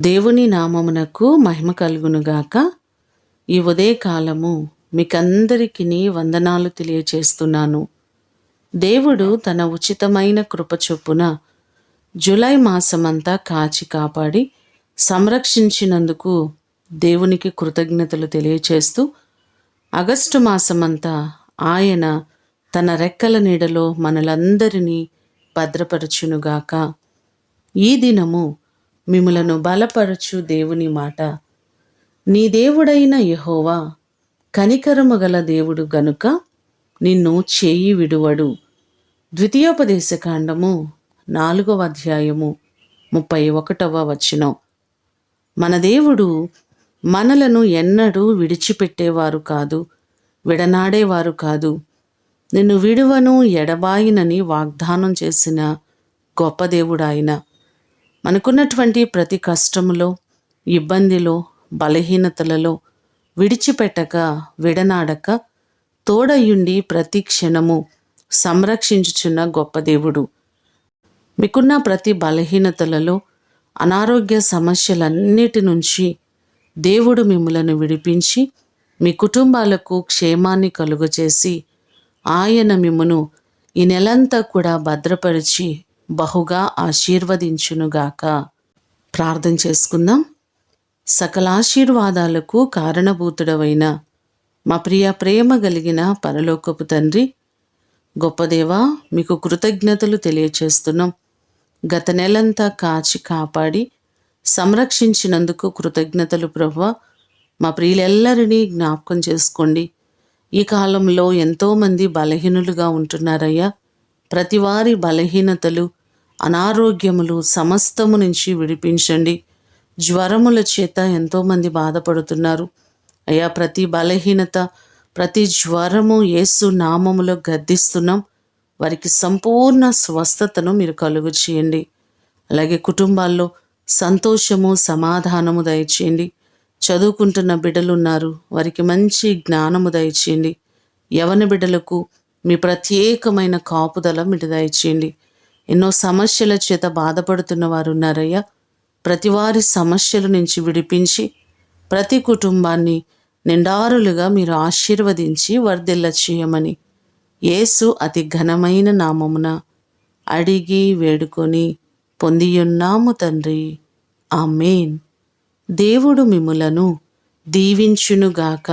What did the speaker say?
దేవుని నామమునకు మహిమ కలుగునుగాక. ఈ ఉదయకాలము మీకందరికీ వందనాలు తెలియచేస్తున్నాను. దేవుడు తన ఉచితమైన కృప చొప్పున జూలై మాసమంతా కాచి కాపాడి సంరక్షించినందుకు దేవునికి కృతజ్ఞతలు తెలియచేస్తూ, ఆగస్టు మాసమంతా ఆయన తన రెక్కల నీడలో మనలందరినీ భద్రపరచునుగాక. ఈ దినము మిమ్ములను బలపరచు దేవుని మాట. నీ దేవుడైన యెహోవా కనికరము గల దేవుడు గనుక నిన్ను చేయి విడువడు. ద్వితీయోపదేశకాండము 4వ అధ్యాయము 31వ వచనం. మన దేవుడు మనలను ఎన్నడూ విడిచిపెట్టేవారు కాదు, విడనాడేవారు కాదు. నిన్ను విడువను ఎడబాయినని వాగ్దానం చేసిన గొప్ప దేవుడు ఆయన. మనకున్నటువంటి ప్రతి కష్టములో, ఇబ్బందిలో, బలహీనతలలో విడిచిపెట్టక, విడనాడక, తోడయుండి ప్రతి క్షణము సంరక్షించుచున్న గొప్ప దేవుడు. మీకున్న ప్రతి బలహీనతలలో, అనారోగ్య సమస్యలన్నిటి నుంచి దేవుడు మిమ్ములను విడిపించి మీ కుటుంబాలకు క్షేమాన్ని కలుగచేసి ఆయన మిమ్మును ఈ నెలంతా కూడా భద్రపరిచి బహుగా ఆశీర్వదించునుగాక. ప్రార్థన చేసుకుందాం. సకల ఆశీర్వాదాలకు కారణభూతుడవైన మా ప్రేమ కలిగిన పరలోకపు తండ్రి, గొప్ప దేవా, మీకు కృతజ్ఞతలు తెలియచేస్తున్నాం. గత నెలంతా కాచి కాపాడి సంరక్షించినందుకు కృతజ్ఞతలు ప్రభువా. మా ప్రియులెల్లరినీ జ్ఞాపకం చేసుకోండి. ఈ కాలంలో ఎంతోమంది బలహీనులుగా ఉంటున్నారయ్యా. ప్రతివారి బలహీనతలు, అనారోగ్యములు సమస్తము నుంచి విడిపించండి. జ్వరముల చేత ఎంతోమంది బాధపడుతున్నారు అయ్యా. ప్రతి బలహీనత, ప్రతి జ్వరము యేసు నామములో గద్దిస్తున్నాం. వారికి సంపూర్ణ స్వస్థతను మీరు కలుగు చేయండి. అలాగే కుటుంబాల్లో సంతోషము, సమాధానము దయచేయండి. చదువుకుంటున్న బిడ్డలున్నారు, వారికి మంచి జ్ఞానము దయచేయండి. యవన బిడ్డలకు మీ ప్రత్యేకమైన కాపుదల మీరు దయచేయండి. ఎన్నో సమస్యల చేత బాధపడుతున్న వారు ఉన్నారయ్యా. ప్రతి వారి సమస్యల నుంచి విడిపించి ప్రతి కుటుంబాన్ని నిండారులుగా మీరు ఆశీర్వదించి వర్ధిల్ల చేయమని యేసు అతి ఘనమైన నామమున అడిగి వేడుకొని పొందియున్నాము తండ్రి. ఆమేన్. దేవుడు మిమ్ములను దీవించునుగాక.